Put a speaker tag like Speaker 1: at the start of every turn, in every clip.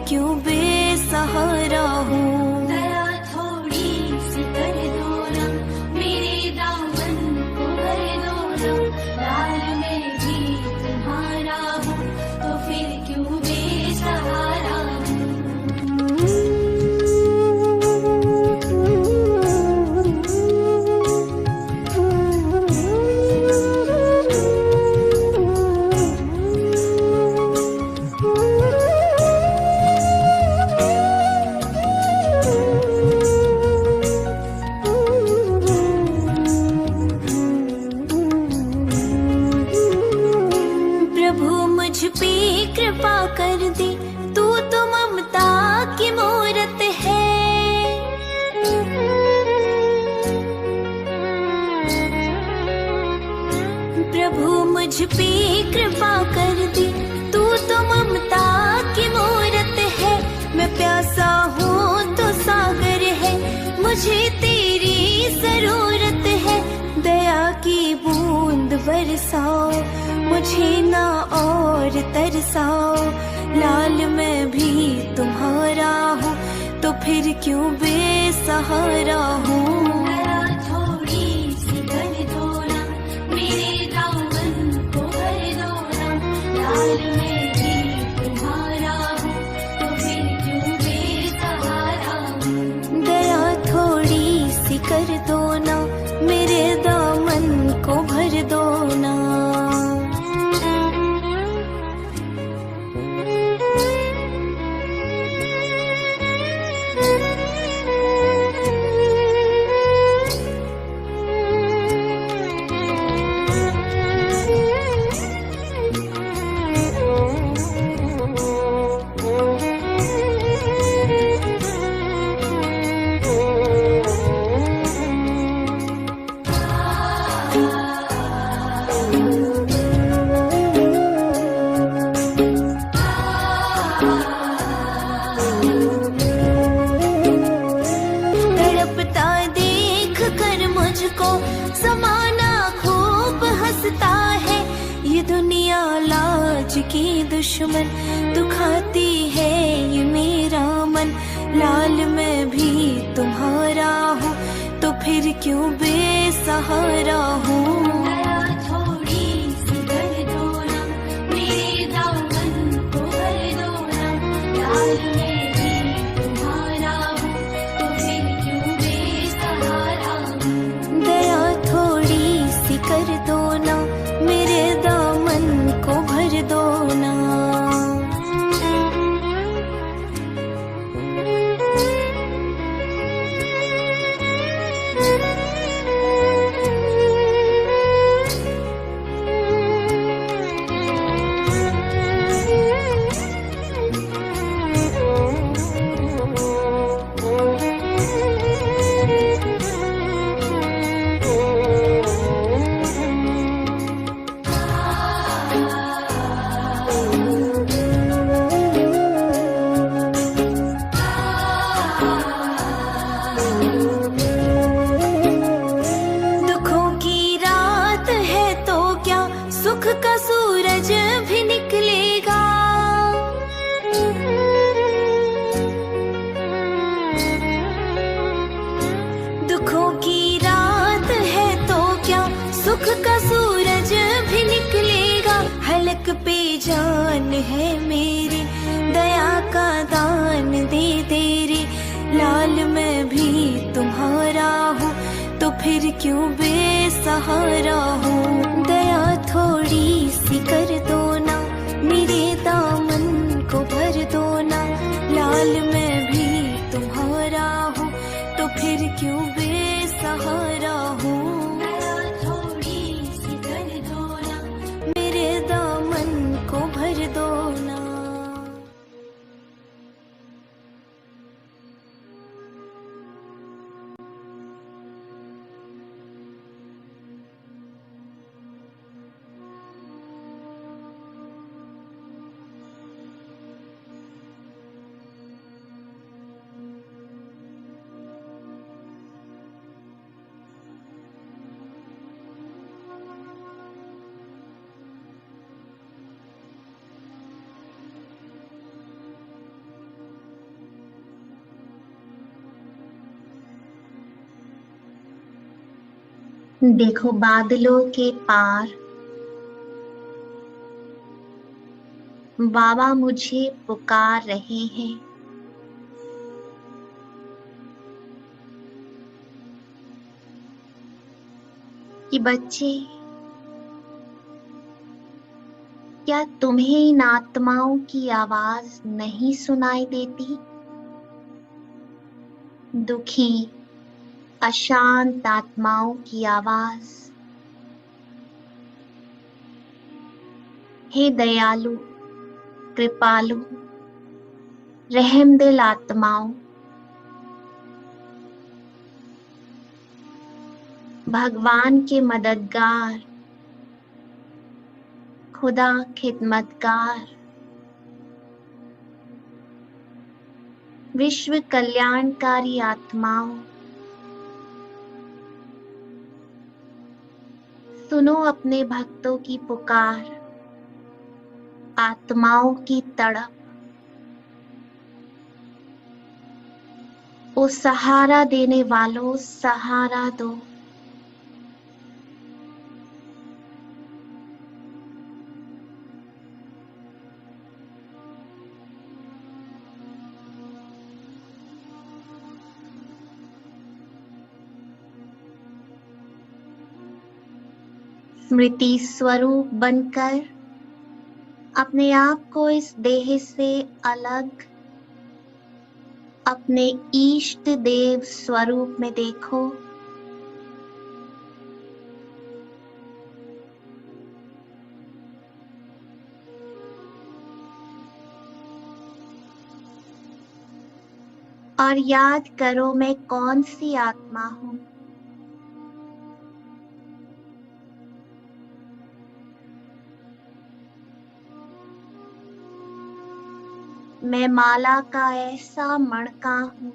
Speaker 1: क्यों बेसहारा हूँ।
Speaker 2: दया थोड़ी सी कर दो ना, मेरे दामन को भर दो ना। लाल मैं भी तुम्हारा हूँ, तो फिर क्यों बेसहारा हूँ।
Speaker 1: प्रभु मुझ पे कृपा कर दे, तू तो ममता की मूरत है। प्रभु मुझ पे कृपा कर दे, तू तो ममता की मूरत है। मैं प्यासा हूँ तो सागर है, मुझे तेरी जरूरत है। दया की बूंद बरसाओ, मुझे ना और तरसाओ। लाल मैं भी तुम्हारा हूँ, तो फिर क्यों बेसहारा हूँ।
Speaker 2: दया थोड़ी सी कर दो ना, मेरे दामन को भर दो ना। लाल मैं भी तुम्हारा हूँ, तो फिर क्यों बेसहारा हूँ।
Speaker 1: दया थोड़ी सी कर दो ना, मेरे दामन को भर दो ना। तड़पता देख कर मुझको समाना खूब हंसता है। ये दुनिया लाज की दुश्मन, दुखाती है ये मेरा मन। लाल मैं भी तुम्हारा हूँ, तो फिर क्यों बेसहारा हूँ।
Speaker 2: दया थोड़ी सी कर दो ना, मेरे दामन को भर दो ना। लाल मैं भी तुम्हारा हूँ, तो फिर क्यों बेसहारा हूँ।
Speaker 1: दया थोड़ी सी कर दो ना, मेरे दामन को भर दो ना। दुखों की रात है तो क्या, सुख का सूरज भी निकलेगा। दुखों की रात है तो क्या, सुख का सूरज भी निकलेगा। हलक पे जान है मेरी, दया का दान दे तेरी। लाल मैं भी तुम्हारा हूँ, तो फिर क्यों बेसहारा हूँ। दया थोड़ी सी कर दो ना, मेरे दामन को भर दो ना। लाल मैं भी तुम्हारा हूँ, तो फिर क्यों बेसहारा हूँ।
Speaker 2: दया थोड़ी सी कर दो ना,
Speaker 1: मेरे दामन को भर दो ना।
Speaker 3: देखो बादलों के पार बाबा मुझे पुकार रहे हैं। कि बच्चे, क्या तुम्हें इन आत्माओं की आवाज नहीं सुनाई देती? दुखी अशांत आत्माओं की आवाज। हे दयालु, कृपालु, रहमदिल आत्माओं, भगवान के मददगार, खुदा खिदमतगार, विश्व कल्याणकारी आत्माओं, सुनो अपने भक्तों की पुकार, आत्माओं की तड़प। ओ सहारा देने वालों, सहारा दो। स्मृति स्वरूप बनकर अपने आप को इस देह से अलग अपने इष्ट देव स्वरूप में देखो। और याद करो मैं कौन सी आत्मा हूं। मैं माला का ऐसा मणका हूं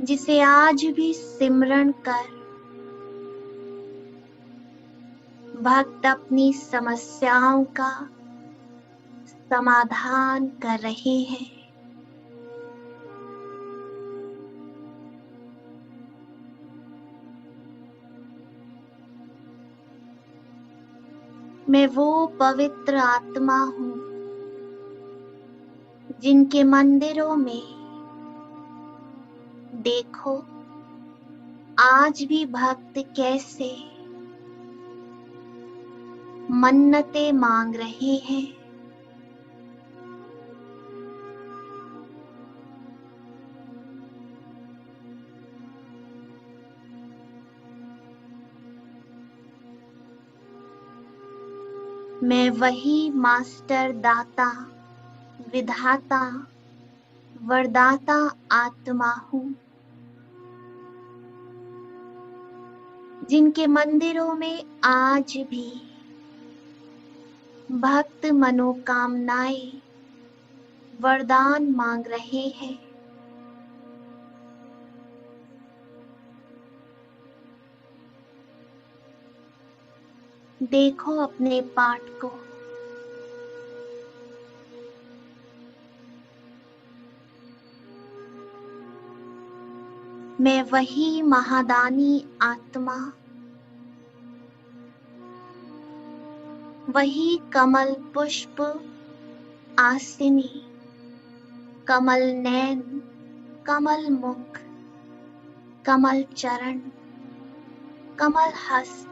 Speaker 3: जिसे आज भी सिमरण कर भक्त अपनी समस्याओं का समाधान कर रहे हैं। मैं वो पवित्र आत्मा हूं जिनके मंदिरों में देखो आज भी भक्त कैसे मन्नतें मांग रहे हैं। मैं वही मास्टर दाता, विधाता, वरदाता आत्मा हूं जिनके मंदिरों में आज भी भक्त मनोकामनाएं वरदान मांग रहे हैं। देखो अपने पाठ को। मैं वही महादानी आत्मा, वही कमल पुष्प आसिनी, कमल नैन, कमल मुख, कमल चरण, कमल हस्त,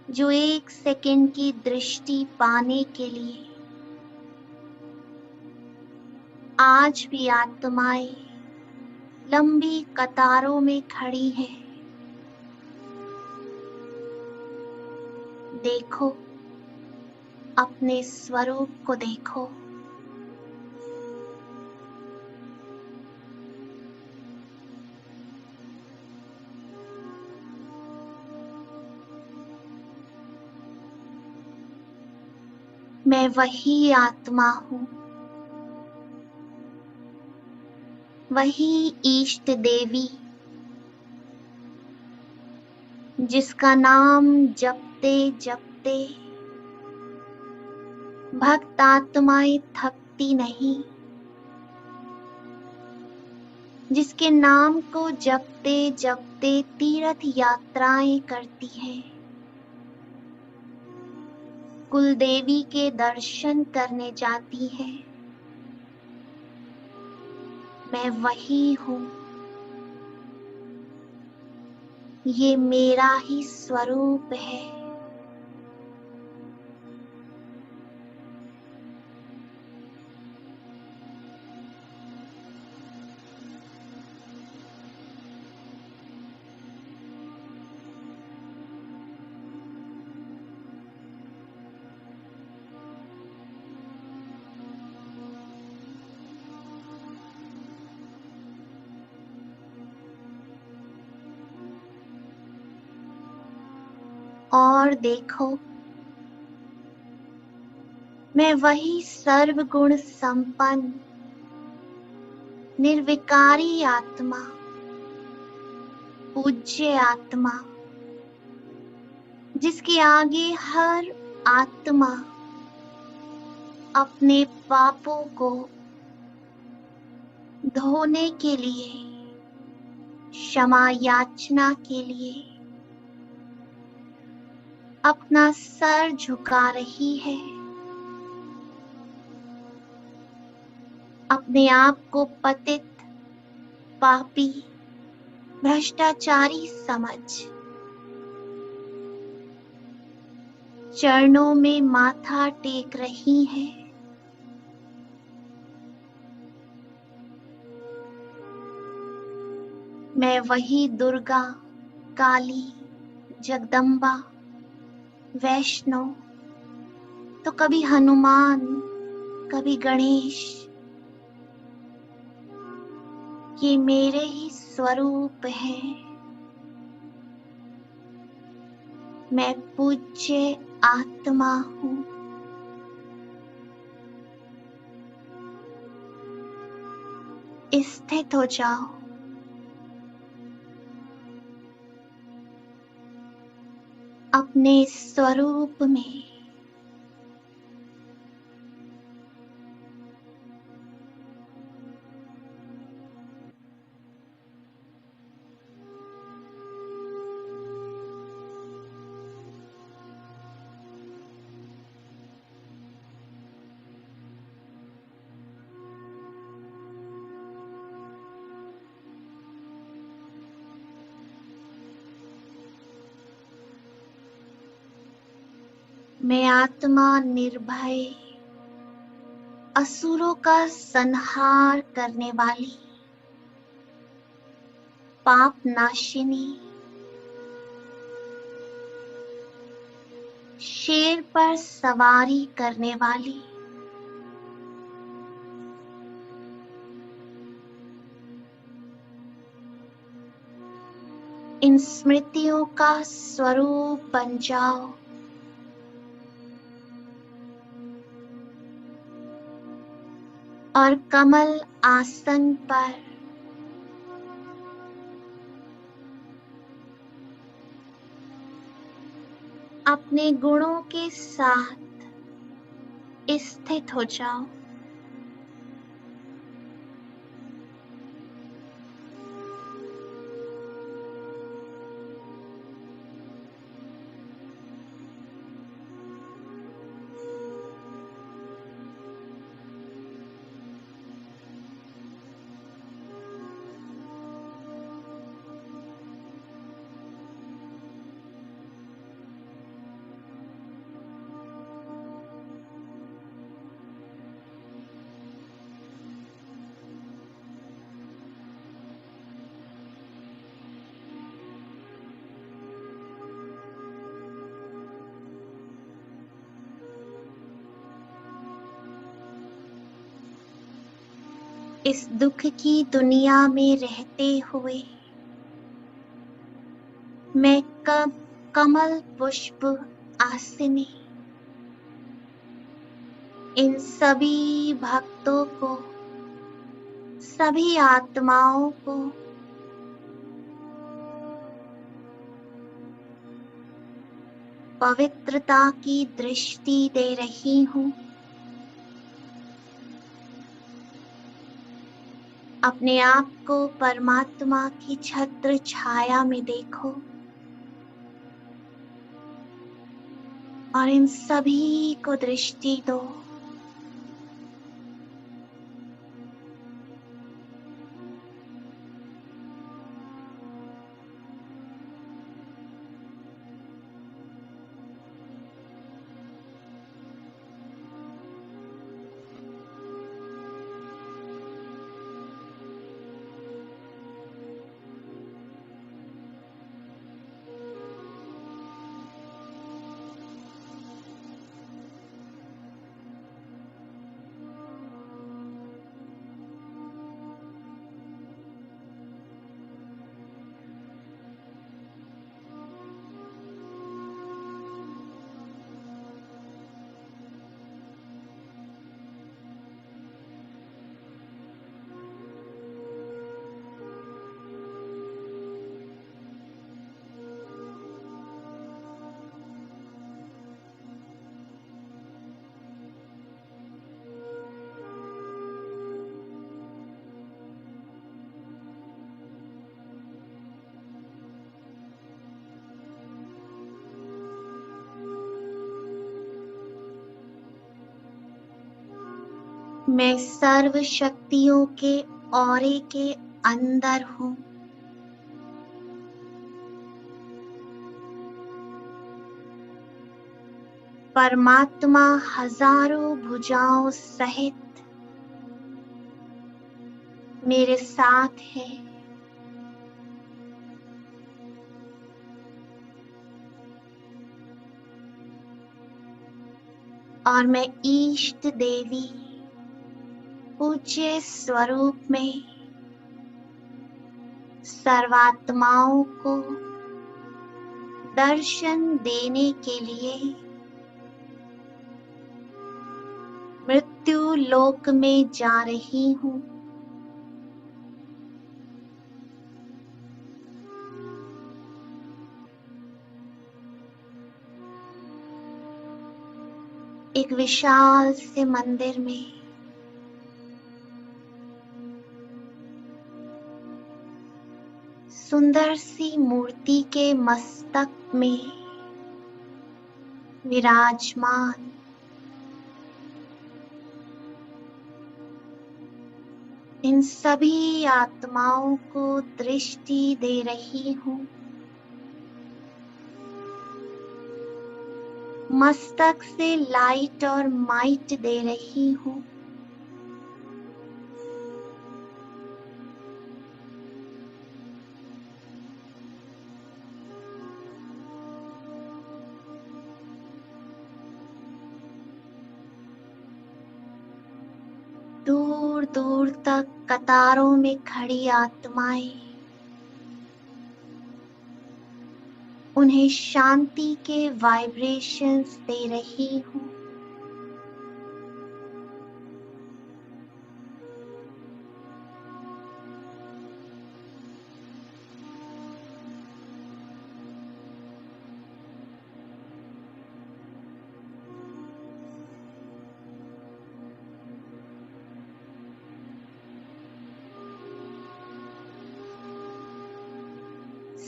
Speaker 3: जो 1 सेकंड की दृष्टि पाने के लिए आज भी आत्माएं लंबी कतारों में खड़ी हैं। देखो अपने स्वरूप को देखो। मैं वही आत्मा हूं, वही इष्ट देवी जिसका नाम जपते जपते भक्त आत्माएं थकती नहीं। जिसके नाम को जपते जपते तीर्थ यात्राएं करती है, कुलदेवी के दर्शन करने जाती है। मैं वही हूँ, ये मेरा ही स्वरूप है। और देखो, मैं वही सर्वगुण संपन्न निर्विकारी आत्मा, पूज्य आत्मा, जिसके आगे हर आत्मा अपने पापों को धोने के लिए, क्षमा याचना के लिए अपना सर झुका रही है, अपने आप को पतित, पापी, भ्रष्टाचारी समझ चरणों में माथा टेक रही है। मैं वही दुर्गा, काली, जगदम्बा, वैष्णो, तो कभी हनुमान, कभी गणेश, ये मेरे ही स्वरूप है। मैं पूज्य आत्मा हूँ। स्थित हो जाओ। अपने स्वरूप में। मैं आत्मा निर्भय, असुरों का संहार करने वाली, पाप नाशिनी, शेर पर सवारी करने वाली, इन स्मृतियों का स्वरूप बन जाओ। और कमल आसन पर अपने गुणों के साथ स्थित हो जाओ। इस दुख की दुनिया में रहते हुए मैं कमल पुष्प आसिनी इन सभी भक्तों को, सभी आत्माओं को पवित्रता की दृष्टि दे रही हूँ। अपने आप को परमात्मा की छत्र छाया में देखो और इन सभी को दृष्टि दो। मैं सर्व शक्तियों के औरे के अंदर हूँ। परमात्मा हजारों भुजाओं सहित मेरे साथ है। और मैं इष्ट देवी पूज्य स्वरूप में सर्वात्माओं को दर्शन देने के लिए मृत्यु लोक में जा रही हूँ। एक विशाल से मंदिर में सुंदर सी मूर्ति के मस्तक में विराजमान इन सभी आत्माओं को दृष्टि दे रही हूँ। मस्तक से लाइट और माइट दे रही हूँ। दूर दूर तक कतारों में खड़ी आत्माएं, उन्हें शांति के वाइब्रेशंस दे रही हूँ।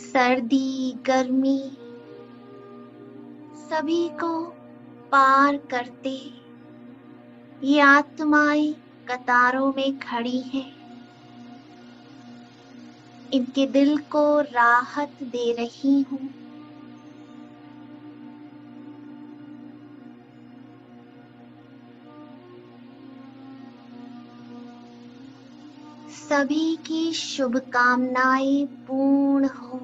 Speaker 3: सर्दी गर्मी सभी को पार करते ये आत्माएं कतारों में खड़ी हैं। इनके दिल को राहत दे रही हूँ। सभी की शुभकामनाएं पूर्ण हो।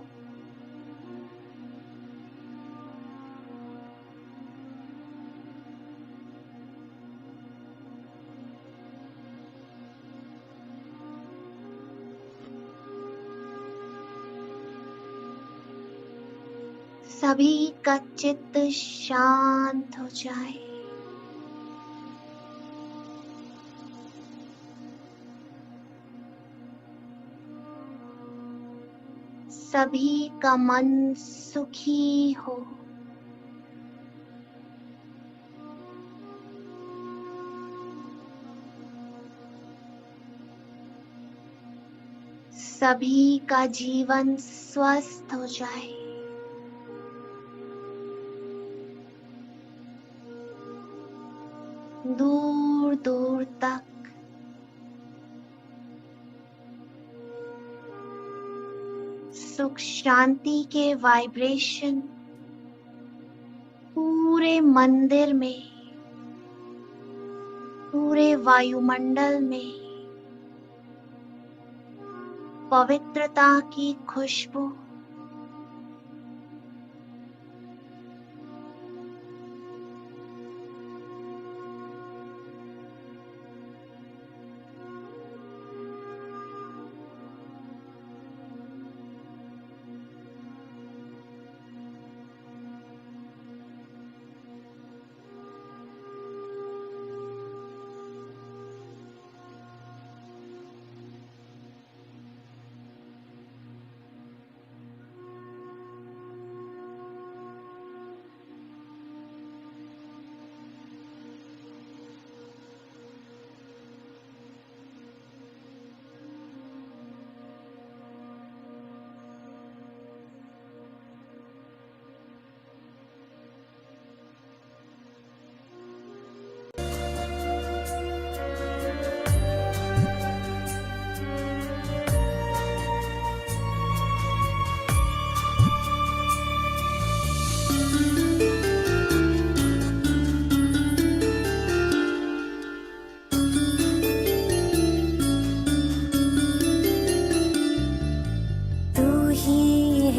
Speaker 3: सभी का चित्त शांत हो जाए। सभी का मन सुखी हो। सभी का जीवन स्वस्थ हो जाए। दूर दूर तक सुख शांति के वाइब्रेशन पूरे मंदिर में, पूरे वायुमंडल में पवित्रता की खुशबू।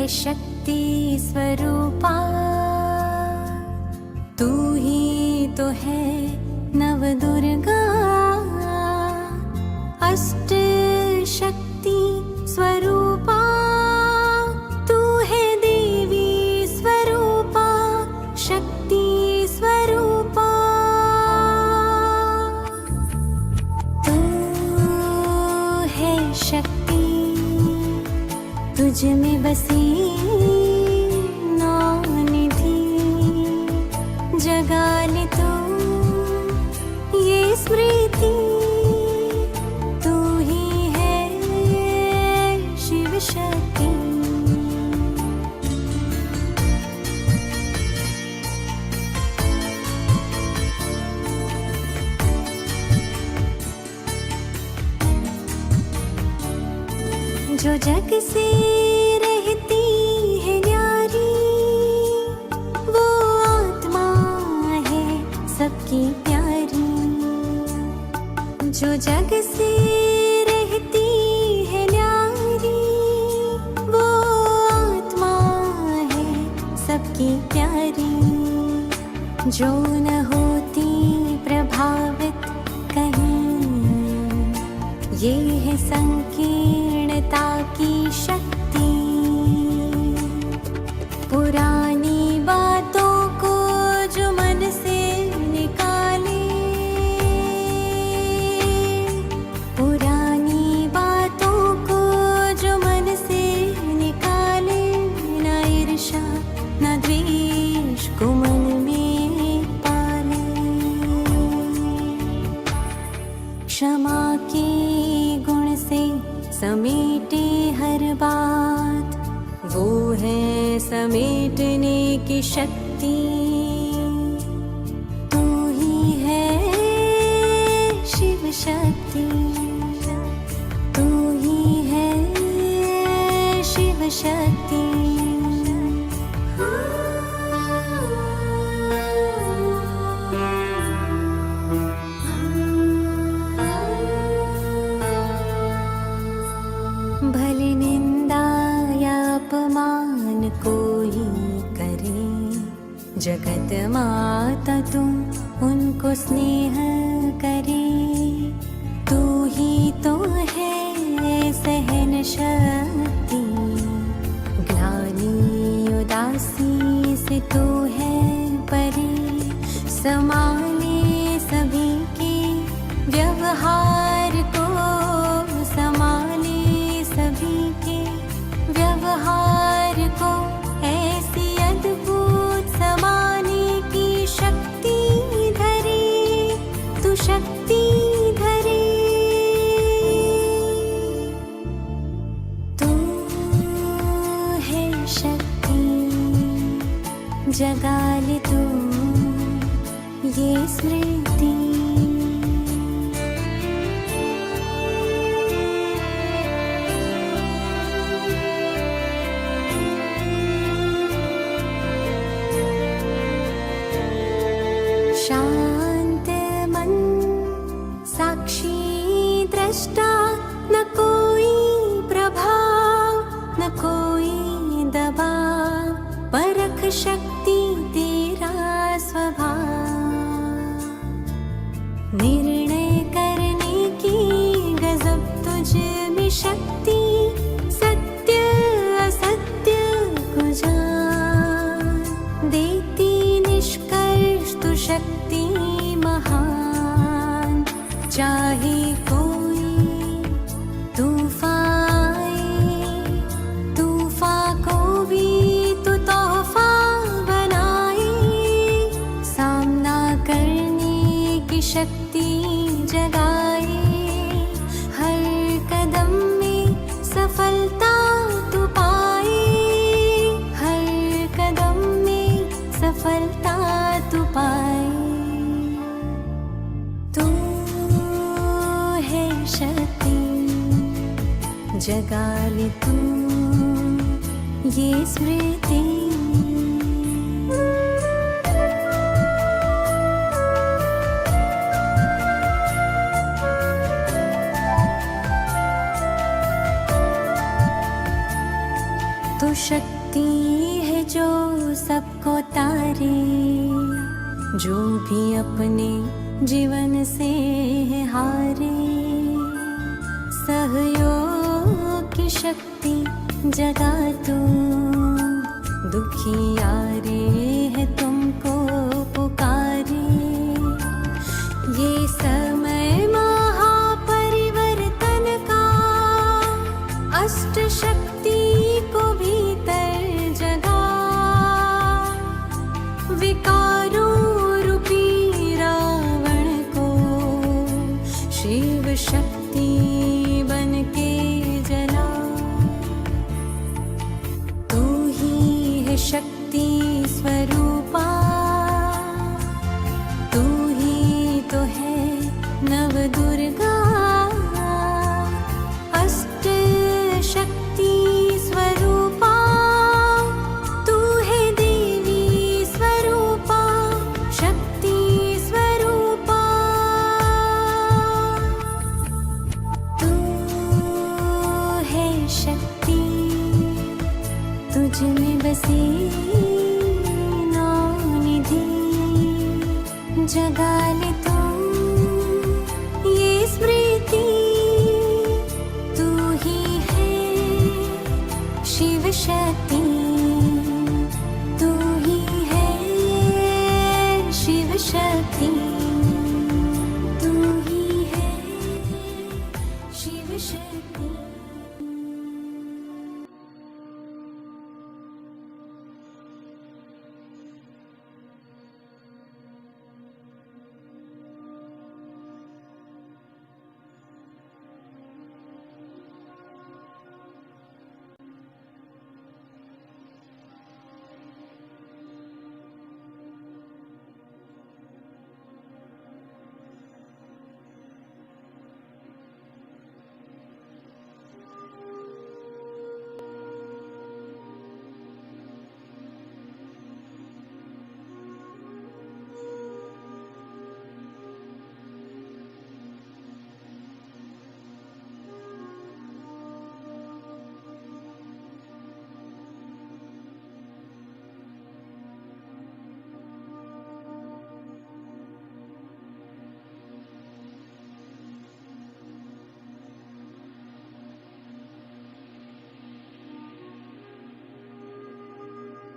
Speaker 1: शक्ति स्वरूपा, तू ही तो है नव दुर्गा, अष्ट शक्ति स्वरूपा, तू है देवी स्वरूपा, शक्ति स्वरूपा। तू है शक्ति, तुझ में बसी निधि, जगा ले तू ये स्मृति, तू ही है शिव शक्ति। जो जग से रहती है न्यारी, वो आत्मा है सबकी प्यारी। जो जग से रहती है न्यारी, वो आत्मा है सबकी प्यारी। जो न होती प्रभावित कहीं, ये है संकीर्णता की शक्ति। पुरानी बातों को जो मन से निकाले, पुरानी बातों को जो मन से निकाले, न ईर्ष्या न द्वेष को मन में पाले। क्षमा के गुण से समेटे हर बात, वो है समेटने की शक्ति। तू ही है शिव शक्ति, तू ही है शिव शक्ति। भले निंदा या अपमान कोई करे, जगत माता तुम उनको स्नेह करे। तू ही तो है सहन शक्ति, ग्लानि उदासी से तू है परे। संभाले सभी के व्यवहार को, संभाले सभी के व्यवहार को, ऐसी अद्भुत समाने की शक्ति धरे, तू शक्ति धरे। निर्णय करने की गजब तुझ में शक्ति, सत्य असत्य को जान देती निष्कर्ष तू शक्ति महान। चाहे कोई तूफान आए, तूफान को भी तू तोहफा बनाए, सामना करने की शक्ति जगाए। हर कदम में सफलता तू पाए, हर कदम में सफलता तू पाए। तू है शक्ति, जगा ले तू ये स्मृति। तू शक्ति है जो सबको तारे, जो भी अपने जीवन से है हारे। सहयोग की शक्ति जगा तू, दुखियारे है तुमको पुकारे। ये समय महापरिवर्तन का, अष्ट शक्ति को भीतर जगा। विकारों रूपी रावण को शिव शक्ति बन के जला। तू ही है शक्ति स्वरूपा, तू ही तो है नव दुर्गा। अष्ट शक्ति स्वरूपा, तू है देवी स्वरूपा, शक्ति स्वरूपा। तू है शक्ति, तुझ में बसी नौ निधि। जगा ले तू ये स्मृति, तू ही है शिव शक्ति, तू ही है शिव शक्ति, तू ही है शिव शक्ति।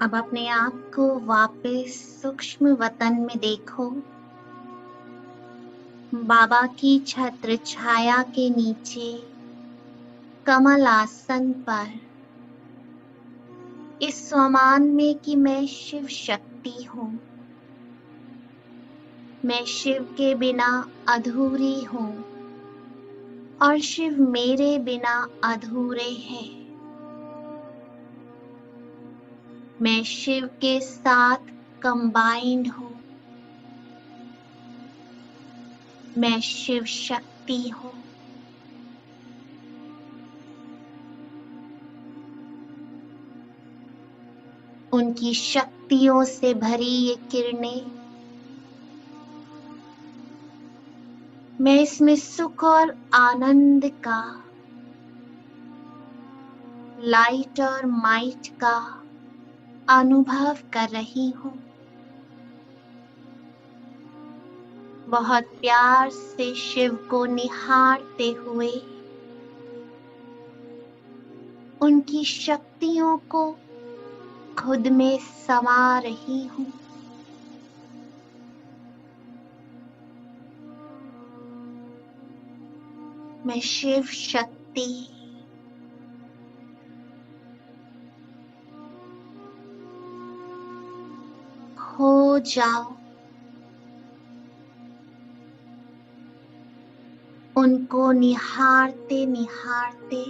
Speaker 3: अब अपने आप को वापस सूक्ष्म वतन में देखो। बाबा की छत्र छाया के नीचे कमल आसन पर इस स्वमान में कि मैं शिव शक्ति हूँ, मैं शिव के बिना अधूरी हूँ और शिव मेरे बिना अधूरे हैं। मैं शिव के साथ कंबाइंड हूँ, मैं शिव शक्ति हूँ। उनकी शक्तियों से भरी ये किरणें, मैं इसमें सुख और आनंद का, लाइट और माइट का अनुभव कर रही हूँ। बहुत प्यार से शिव को निहारते हुए उनकी शक्तियों को खुद में समा रही हूँ। मैं शिव शक्ति हो जाओ, उनको निहारते निहारते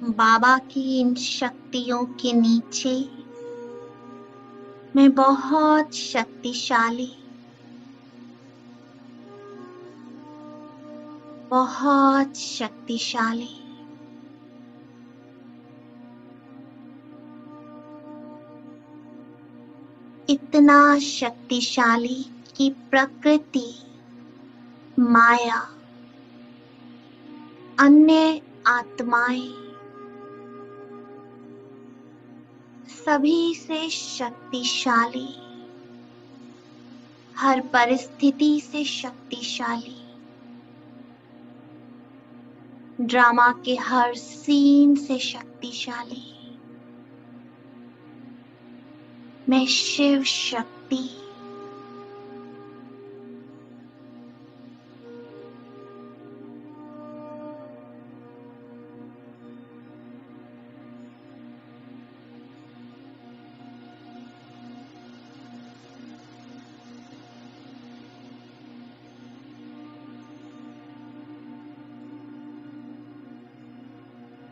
Speaker 3: बाबा की इन शक्तियों के नीचे मैं बहुत शक्तिशाली, बहुत शक्तिशाली, इतना शक्तिशाली कि प्रकृति, माया, अन्य आत्माएं सभी से शक्तिशाली, हर परिस्थिति से शक्तिशाली, ड्रामा के हर सीन से शक्तिशाली, मैं शिव शक्ति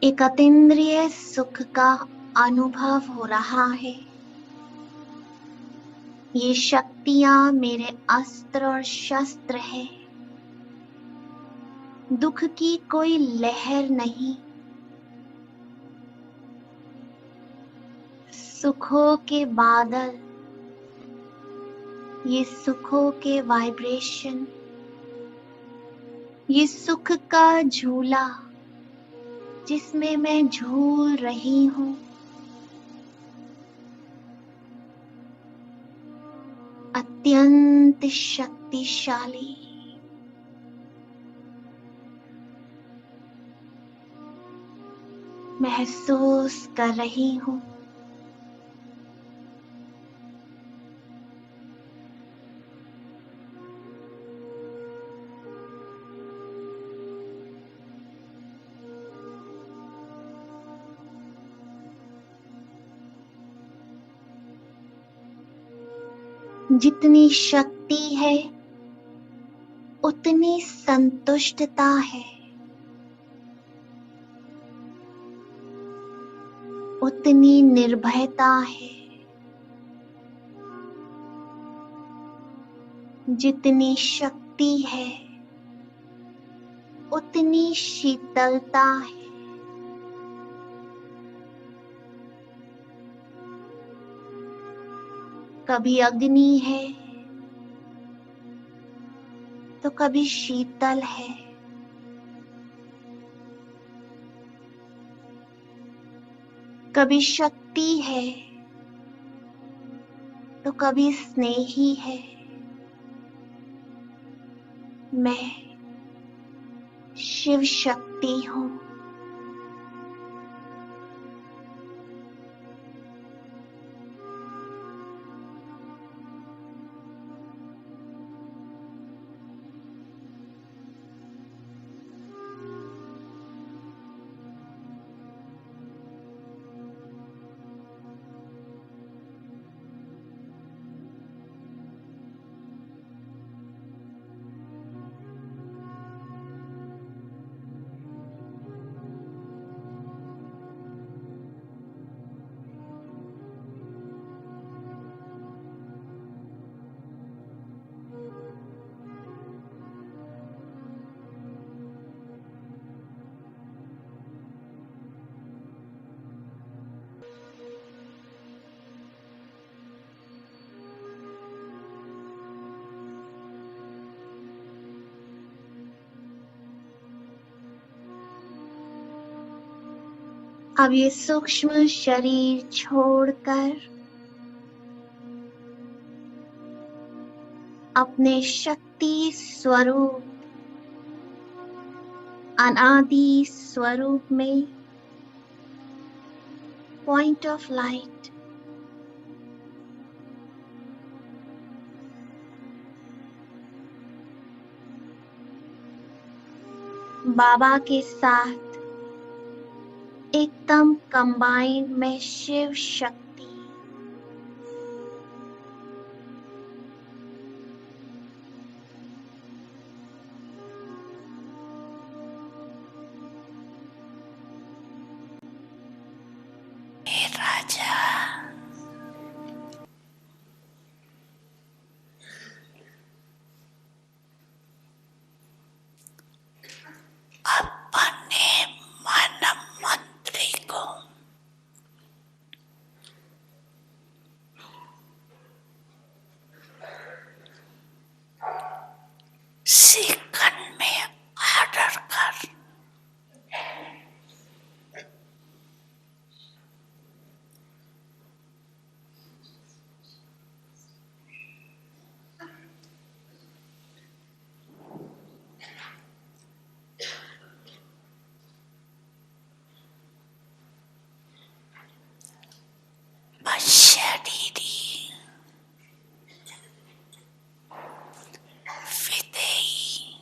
Speaker 3: एक अतीन्द्रिय सुख का अनुभव हो रहा है। ये शक्तियां मेरे अस्त्र और शस्त्र है। दुख की कोई लहर नहीं, सुखों के बादल, ये सुखों के वाइब्रेशन, ये सुख का झूला जिसमें मैं झूल रही हूँ, अत्यंत शक्तिशाली, महसूस कर रही हूँ। जितनी शक्ति है उतनी संतुष्टता है, उतनी निर्भयता है। जितनी शक्ति है उतनी शीतलता है। कभी अग्नि है तो कभी शीतल है। कभी शक्ति है तो कभी स्नेही है। मैं शिव शक्ति हूँ। अब ये सूक्ष्म शरीर छोड़कर अपने शक्ति स्वरूप, अनादि स्वरूप में, पॉइंट ऑफ लाइट, बाबा के साथ एकदम कंबाइंड में शिव शक्ति, हे राजा, अपने मन मंत्री को सेकंड में ऑर्डर कर। शरीरी विदेही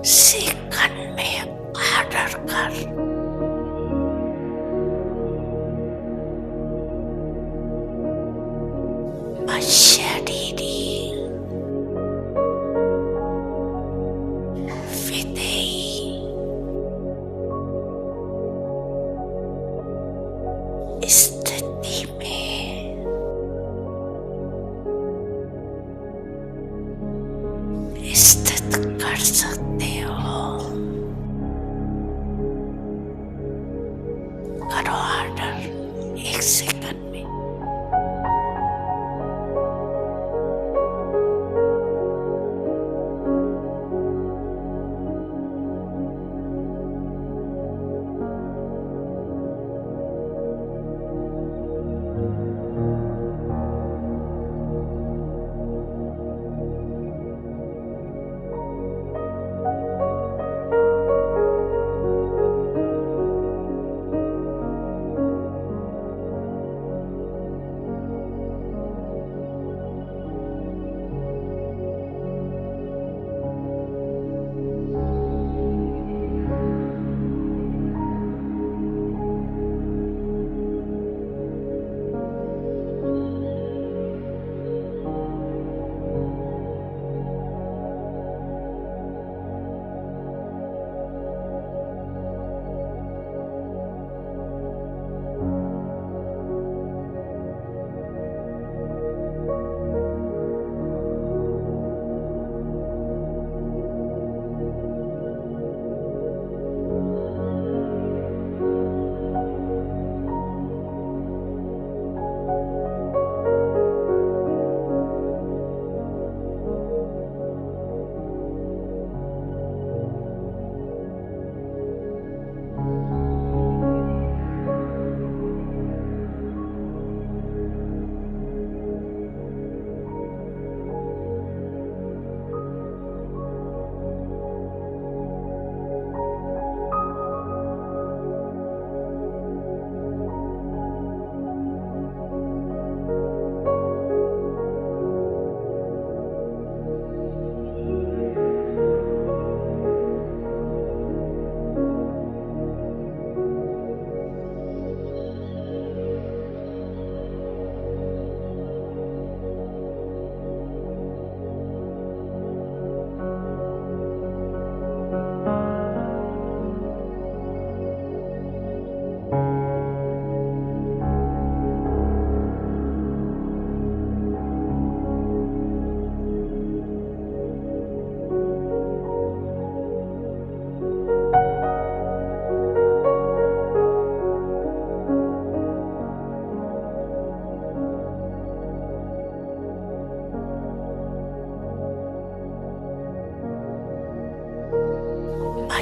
Speaker 4: सेकंड में ऑर्डर कर। शरीरी विधेयी स्थिति में स्थित कर सकते हो। करो ऑर्डर 1 सेकंड में।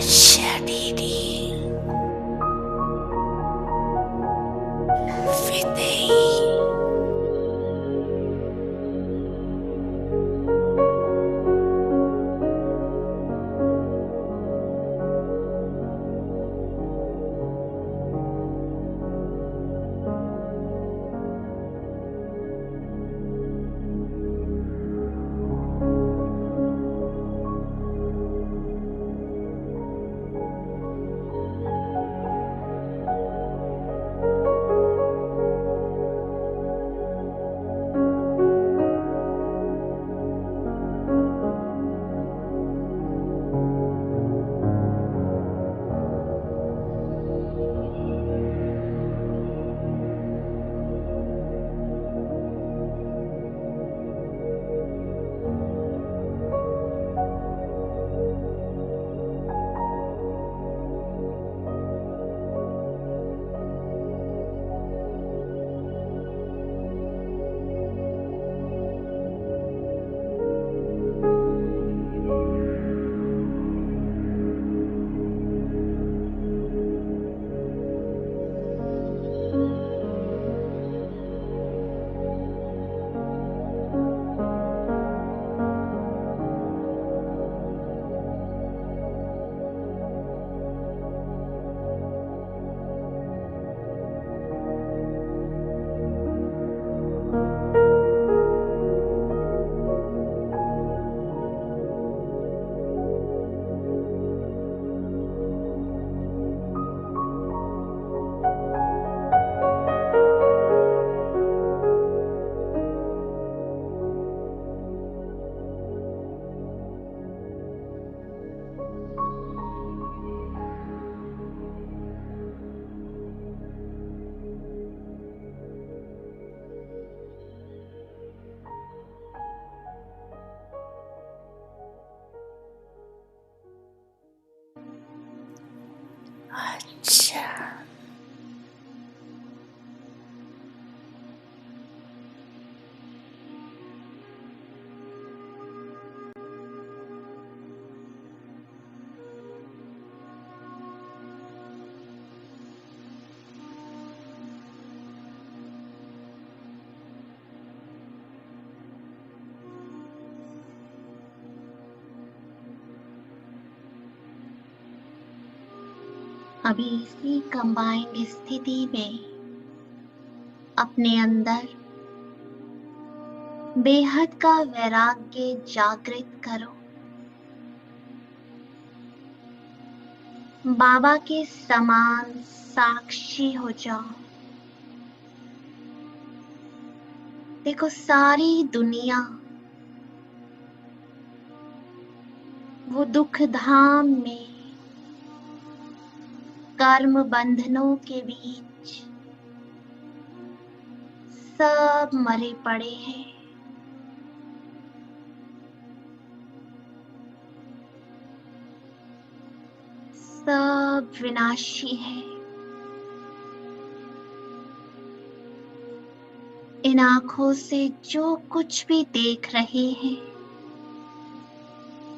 Speaker 4: शरीरी विधेयी अच्छा।
Speaker 3: अभी इसी कंबाइंड स्थिति में अपने अंदर बेहद का वैराग्य जागृत करो। बाबा के समान साक्षी हो जाओ। देखो सारी दुनिया वो दुख धाम में कर्म बंधनों के बीच सब मरे पड़े हैं। सब विनाशी है। इन आंखों से जो कुछ भी देख रहे हैं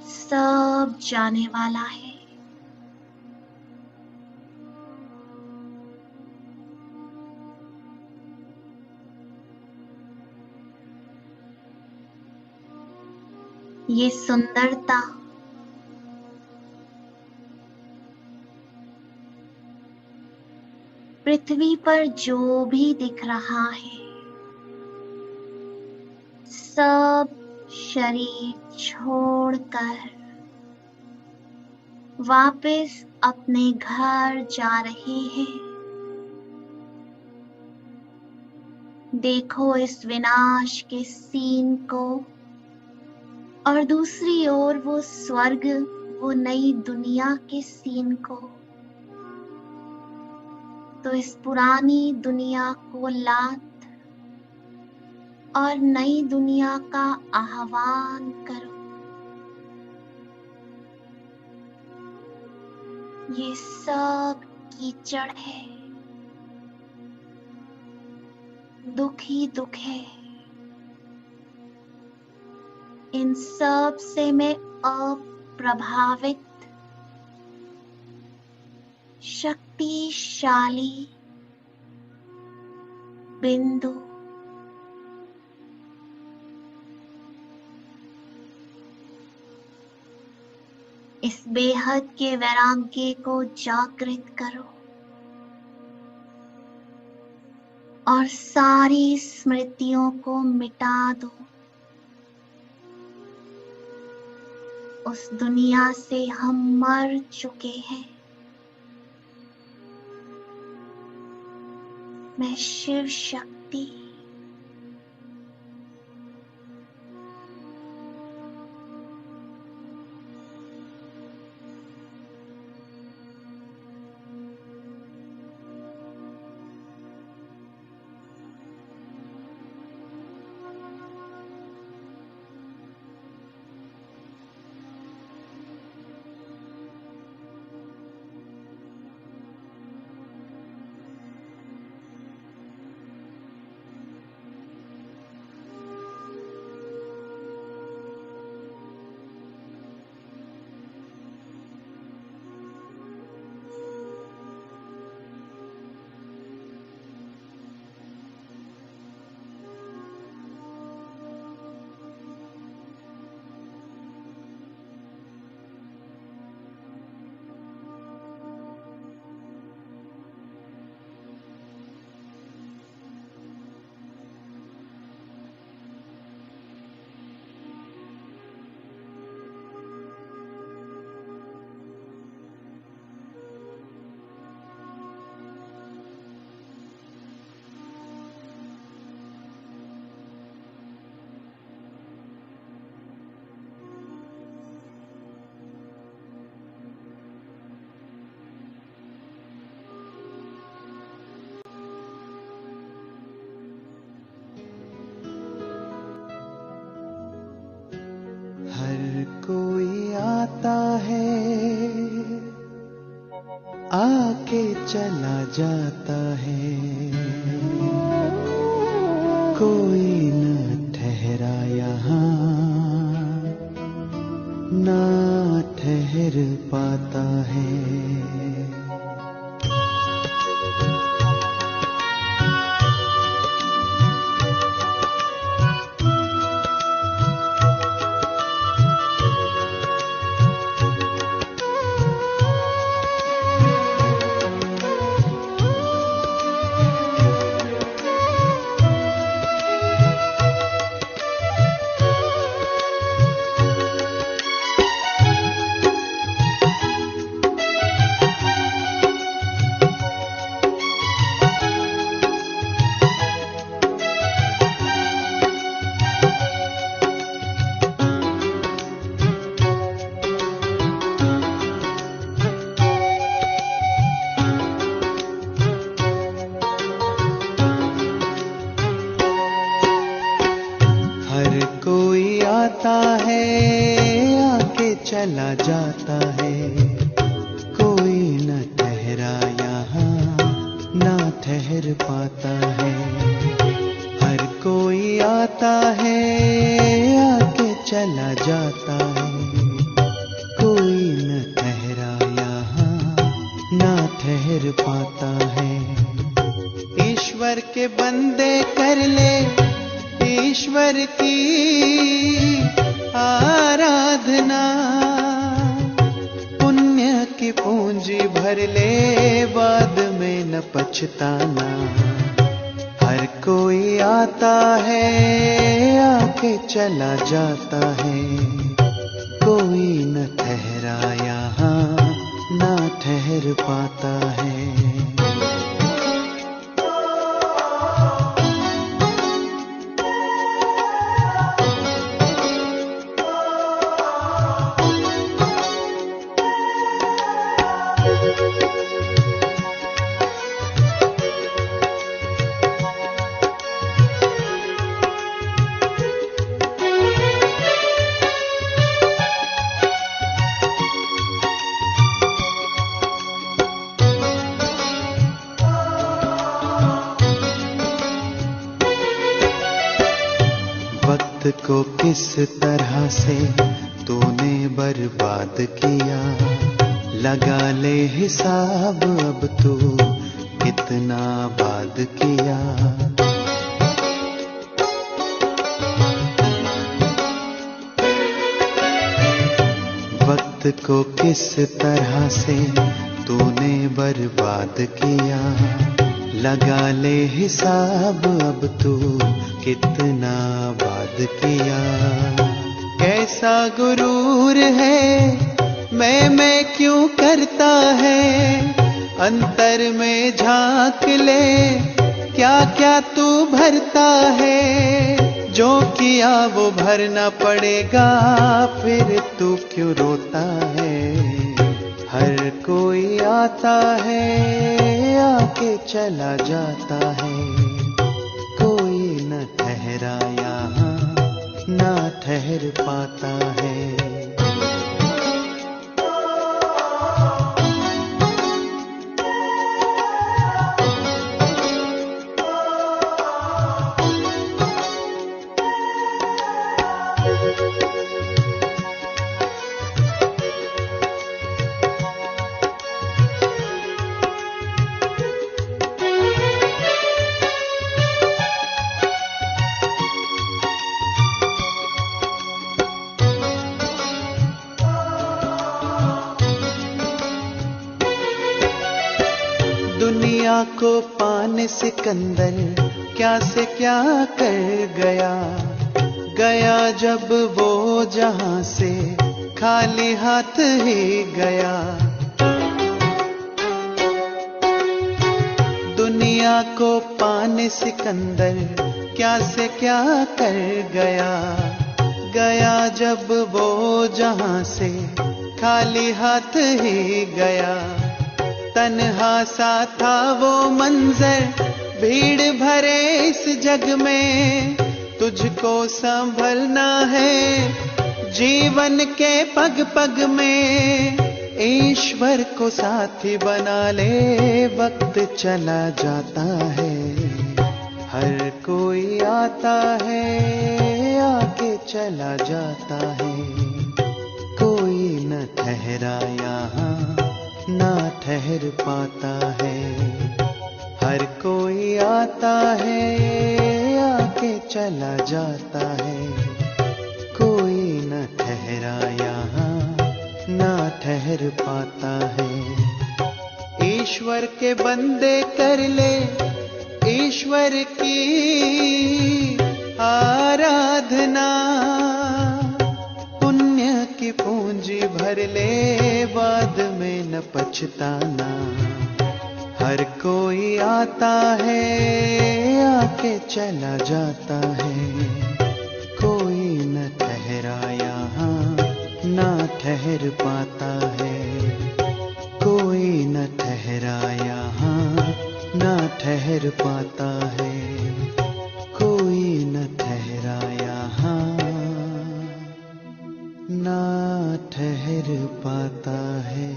Speaker 3: सब जाने वाला है। ये सुंदरता पृथ्वी पर जो भी दिख रहा है सब शरीर छोड़कर वापस अपने घर जा रहे हैं। देखो इस विनाश के सीन को और दूसरी ओर वो स्वर्ग, वो नई दुनिया के सीन को। तो इस पुरानी दुनिया को लात और नई दुनिया का आह्वान करो। ये सब कीचड़ है, दुख ही दुख है। इन सब से मैं अप्रभावित शक्तिशाली बिंदु इस बेहद के वैराग्य को जागृत करो और सारी स्मृतियों को मिटा दो। उस दुनिया से हम मर चुके हैं। मैं शिव शक्ति
Speaker 5: कोई आता है आके चला जाता है, कोई न ठहरा यहाँ, ना ठहर पाता है। चला जाता है, कोई न ठहरा यहाँ, ना ठहर पाता है। हर कोई आता है, आके चला जाता है, कोई न ठहरा यहाँ, ना ठहर पाता है। ईश्वर के बंदे कर ले ईश्वर की आराधना, पुण्य की पूंजी भर ले, बाद में न पछताना। हर कोई आता है, आके चला जाता है, कोई न ठहरा यहाँ, ना ठहर पाता है। को किस तरह से तूने बर्बाद किया, लगा ले हिसाब अब तू कितना बाद किया। वक्त को किस तरह से तूने बर्बाद किया, लगा ले हिसाब अब तू कितना बाद किया। कैसा गुरूर है मैं क्यों करता है, अंतर में झांक ले क्या क्या तू भरता है। जो किया वो भरना पड़ेगा, फिर तू क्यों रोता है। हर कोई आता है, आके चला जाता है, कोई न ठहरा यहाँ, ना ठहर पाता है। दुनिया को पाने सिकंदर क्या से क्या कर गया, गया जब वो जहां से खाली हाथ ही गया। दुनिया को पाने सिकंदर क्या से क्या कर गया, गया जब वो जहां से खाली हाथ ही गया। तन्हा सा था वो मंजर भीड़ भरे इस जग में, तुझको संभलना है जीवन के पग पग में। ईश्वर को साथी बना ले, वक्त चला जाता है। हर कोई आता है, आके चला जाता है। कोई न ठहरा यहाँ, ना ठहर पाता है। हर कोई आता है, आके चला जाता है। कोई न ठहरा यहाँ, ना ठहर पाता है। ईश्वर के बंदे कर ले ईश्वर की आराधना, पुण्य की पूंजी भर ले, बाद में न पछताना। हर कोई आता है, आके चला जाता है। कोई न ठहरा यहाँ, ना ठहर पाता है। कोई न ठहरा यहाँ, ना ठहर पाता है। कोई न ठहरा यहाँ, ना ठहर पाता है।